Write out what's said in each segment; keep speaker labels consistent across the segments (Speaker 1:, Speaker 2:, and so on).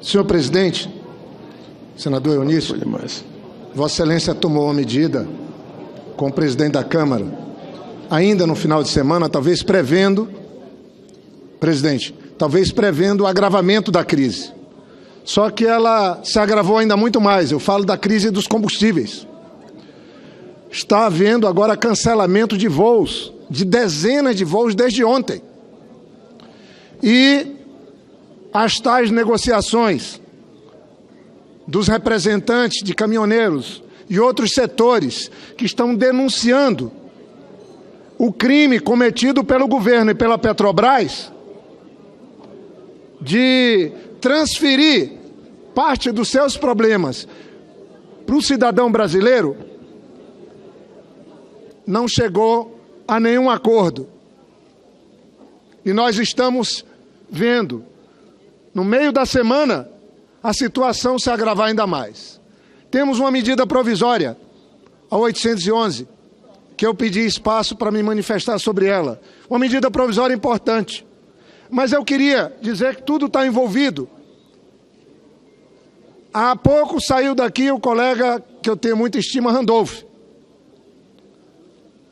Speaker 1: Senhor presidente, senador Eunício, Vossa Excelência tomou uma medida com o presidente da Câmara, ainda no final de semana, talvez prevendo, presidente, talvez prevendo o agravamento da crise. Só que ela se agravou ainda muito mais. Eu falo da crise dos combustíveis. Está havendo agora cancelamento de voos, de dezenas de voos desde ontem. E as tais negociações dos representantes de caminhoneiros e outros setores que estão denunciando o crime cometido pelo governo e pela Petrobras de transferir parte dos seus problemas para o cidadão brasileiro, não chegou a nenhum acordo. E nós estamos vendo, no meio da semana, a situação se agravar ainda mais. Temos uma medida provisória, a 811, que eu pedi espaço para me manifestar sobre ela. Uma medida provisória importante. Mas eu queria dizer que tudo está envolvido. Há pouco saiu daqui o colega que eu tenho muita estima, Randolph,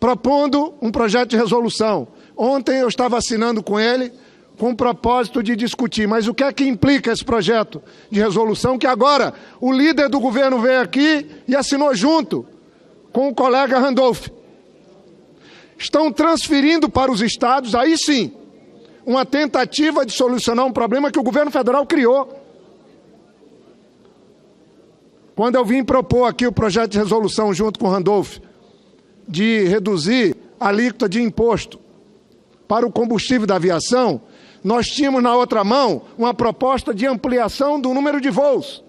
Speaker 1: propondo um projeto de resolução. Ontem eu estava assinando com ele, com o propósito de discutir. Mas o que é que implica esse projeto de resolução? Que agora o líder do governo veio aqui e assinou junto com o colega Randolph. Estão transferindo para os estados, aí sim, uma tentativa de solucionar um problema que o governo federal criou. Quando eu vim propor aqui o projeto de resolução junto com o Randolph, de reduzir a alíquota de imposto para o combustível da aviação, nós tínhamos na outra mão uma proposta de ampliação do número de voos,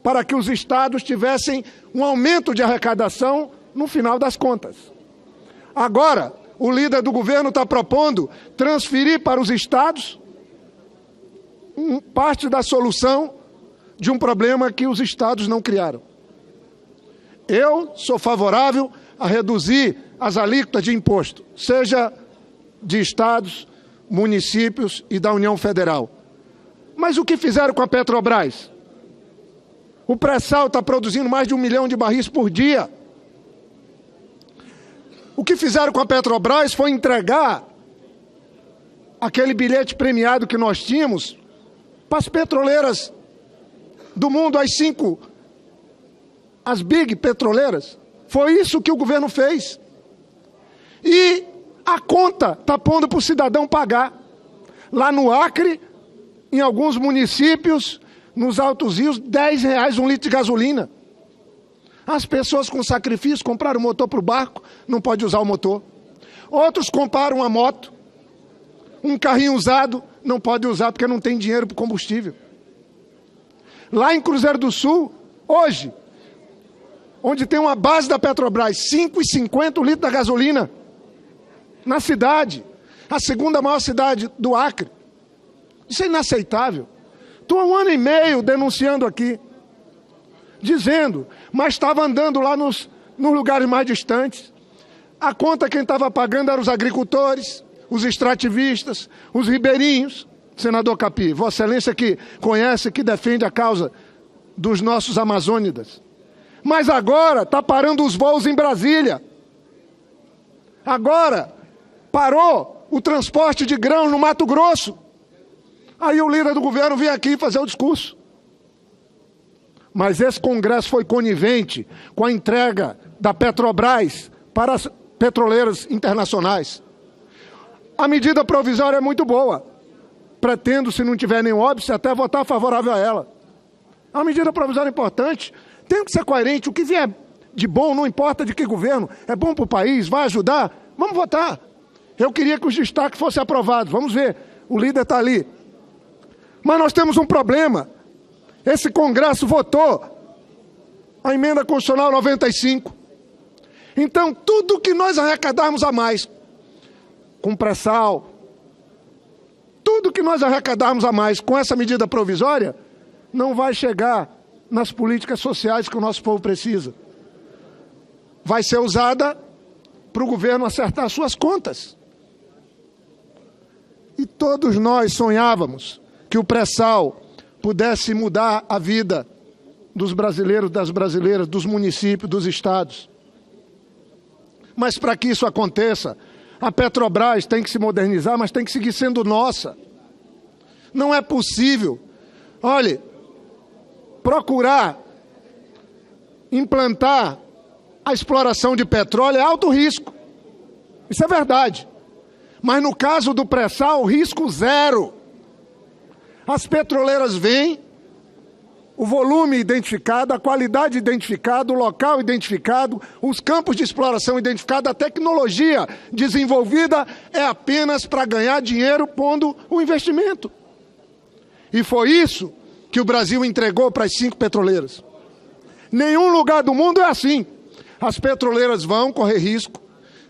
Speaker 1: para que os estados tivessem um aumento de arrecadação no final das contas. Agora, o líder do governo está propondo transferir para os estados parte da solução de um problema que os estados não criaram. Eu sou favorável a reduzir as alíquotas de imposto, seja de estados, municípios e da União Federal. Mas o que fizeram com a Petrobras? O pré-sal está produzindo mais de 1 milhão de barris por dia. O que fizeram com a Petrobras foi entregar aquele bilhete premiado que nós tínhamos para as petroleiras do mundo, as 5, as big petroleiras. Foi isso que o governo fez. E a conta está pondo para o cidadão pagar. Lá no Acre, em alguns municípios, nos Altos Rios, R$10 um litro de gasolina. As pessoas com sacrifício compraram motor para o barco, não pode usar o motor. Outros compraram uma moto, um carrinho usado, não pode usar porque não tem dinheiro para o combustível. Lá em Cruzeiro do Sul, hoje, onde tem uma base da Petrobras, R$5,50 o litro da gasolina, na cidade, a segunda maior cidade do Acre. Isso é inaceitável. Estou há 1 ano e meio denunciando aqui, dizendo, mas estava andando lá nos lugares mais distantes. A conta quem estava pagando eram os agricultores, os extrativistas, os ribeirinhos. Senador Capi, Vossa Excelência que conhece, que defende a causa dos nossos amazônidas. Mas agora está parando os voos em Brasília. Agora parou o transporte de grãos no Mato Grosso. Aí o líder do governo vem aqui fazer o discurso. Mas esse Congresso foi conivente com a entrega da Petrobras para as petroleiras internacionais. A medida provisória é muito boa. Pretendo, se não tiver nenhum óbice, até votar favorável a ela. É uma medida provisória importante. Tem que ser coerente. O que vier de bom, não importa de que governo, é bom para o país, vai ajudar, vamos votar. Eu queria que os destaques fossem aprovados. Vamos ver, o líder está ali. Mas nós temos um problema. Esse Congresso votou a emenda constitucional 95. Então, tudo que nós arrecadarmos a mais, com pré-sal, tudo que nós arrecadarmos a mais com essa medida provisória, não vai chegar nas políticas sociais que o nosso povo precisa. Vai ser usada para o governo acertar suas contas. E todos nós sonhávamos que o pré-sal pudesse mudar a vida dos brasileiros, das brasileiras, dos municípios, dos estados. Mas para que isso aconteça, a Petrobras tem que se modernizar, mas tem que seguir sendo nossa. Não é possível, olhe, procurar implantar a exploração de petróleo é alto risco. Isso é verdade. Mas no caso do pré-sal, risco zero. As petroleiras vêm, o volume identificado, a qualidade identificada, o local identificado, os campos de exploração identificados, a tecnologia desenvolvida é apenas para ganhar dinheiro pondo o investimento. E foi isso que o Brasil entregou para as 5 petroleiras. Nenhum lugar do mundo é assim. As petroleiras vão correr risco,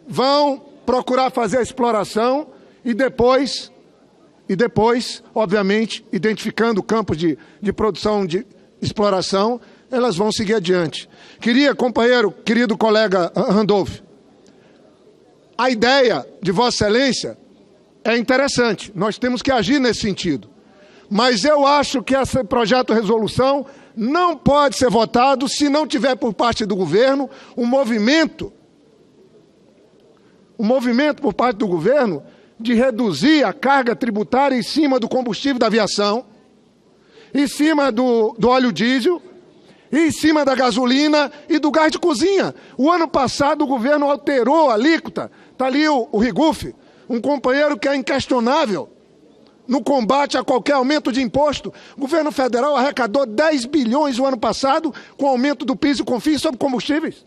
Speaker 1: vão procurar fazer a exploração e depois, obviamente, identificando campos de produção, de exploração, elas vão seguir adiante. Companheiro, querido colega Randolph, a ideia de Vossa Excelência é interessante, nós temos que agir nesse sentido. Mas eu acho que esse projeto de resolução não pode ser votado se não tiver por parte do governo um movimento por parte do governo de reduzir a carga tributária em cima do combustível da aviação, em cima do óleo diesel, em cima da gasolina e do gás de cozinha. O ano passado o governo alterou a alíquota. Está ali o Rigufe, um companheiro que é inquestionável no combate a qualquer aumento de imposto. O governo federal arrecadou 10 bilhões o ano passado com o aumento do PIS e COFINS sobre combustíveis.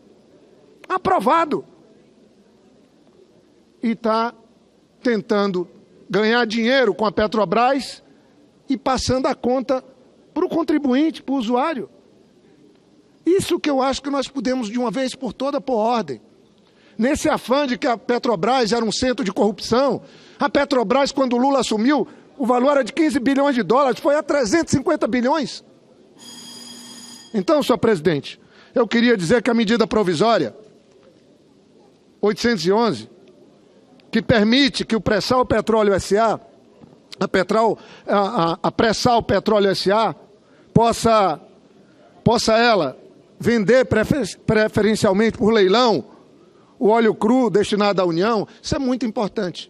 Speaker 1: Aprovado. E está tentando ganhar dinheiro com a Petrobras e passando a conta para o contribuinte, para o usuário. Isso que eu acho que nós podemos, de uma vez por todas, pôr ordem. Nesse afã de que a Petrobras era um centro de corrupção, a Petrobras, quando o Lula assumiu, o valor era de 15 bilhões de dólares, foi a 350 bilhões. Então, senhor presidente, eu queria dizer que a medida provisória 811, que permite que o Pré-Sal Petróleo S.A., a Pré-Sal Petróleo S.A., possa ela vender preferencialmente por leilão o óleo cru destinado à União, isso é muito importante.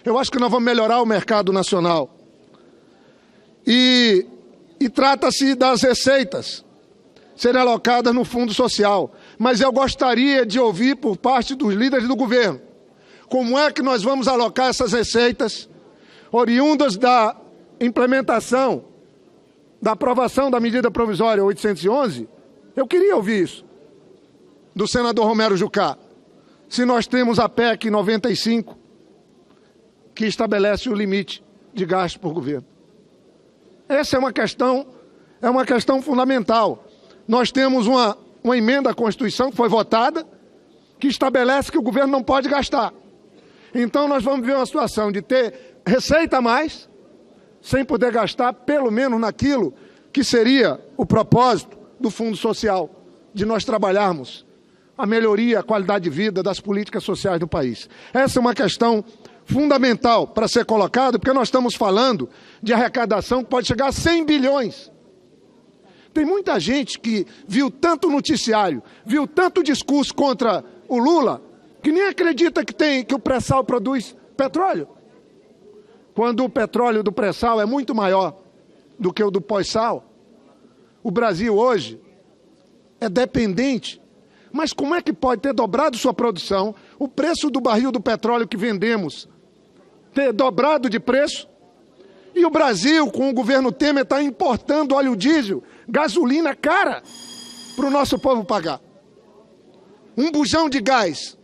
Speaker 1: Eu acho que nós vamos melhorar o mercado nacional. E trata-se das receitas serem alocadas no Fundo Social. Mas eu gostaria de ouvir por parte dos líderes do governo como é que nós vamos alocar essas receitas oriundas da implementação, da aprovação da medida provisória 811. Eu queria ouvir isso do senador Romero Jucá. Se nós temos a PEC 95, que estabelece o limite de gasto por governo. Essa é uma questão fundamental. Nós temos uma emenda à Constituição que foi votada, que estabelece que o governo não pode gastar. Então nós vamos ver uma situação de ter receita a mais, sem poder gastar, pelo menos naquilo que seria o propósito do Fundo Social, de nós trabalharmos a melhoria, a qualidade de vida das políticas sociais do país. Essa é uma questão fundamental para ser colocado, porque nós estamos falando de arrecadação que pode chegar a 100 bilhões. Tem muita gente que viu tanto noticiário, viu tanto discurso contra o Lula, que nem acredita que o pré-sal produz petróleo. Quando o petróleo do pré-sal é muito maior do que o do pós-sal, o Brasil hoje é dependente. Mas como é que pode ter dobrado sua produção, o preço do barril do petróleo que vendemos ter dobrado de preço? E o Brasil, com o governo Temer, está importando óleo diesel, gasolina cara, para o nosso povo pagar. Um bujão de gás,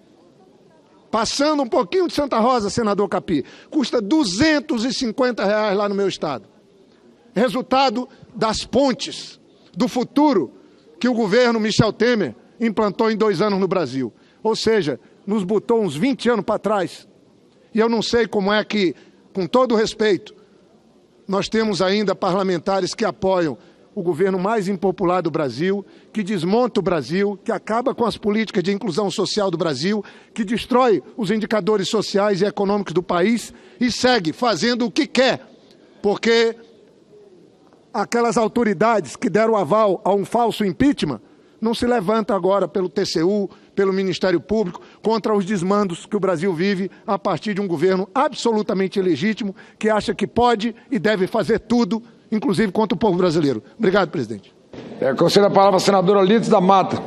Speaker 1: passando um pouquinho de Santa Rosa, senador Capi, custa R$250 lá no meu estado. Resultado das pontes do futuro que o governo Michel Temer implantou em 2 anos no Brasil. Ou seja, nos botou uns 20 anos para trás. E eu não sei como é que, com todo o respeito, nós temos ainda parlamentares que apoiam o governo mais impopular do Brasil, que desmonta o Brasil, que acaba com as políticas de inclusão social do Brasil, que destrói os indicadores sociais e econômicos do país e segue fazendo o que quer, porque aquelas autoridades que deram aval a um falso impeachment não se levanta agora pelo TCU, pelo Ministério Público, contra os desmandos que o Brasil vive a partir de um governo absolutamente ilegítimo, que acha que pode e deve fazer tudo, inclusive contra o povo brasileiro. Obrigado, presidente.
Speaker 2: Concedo a palavra à senadora Lides da Mata.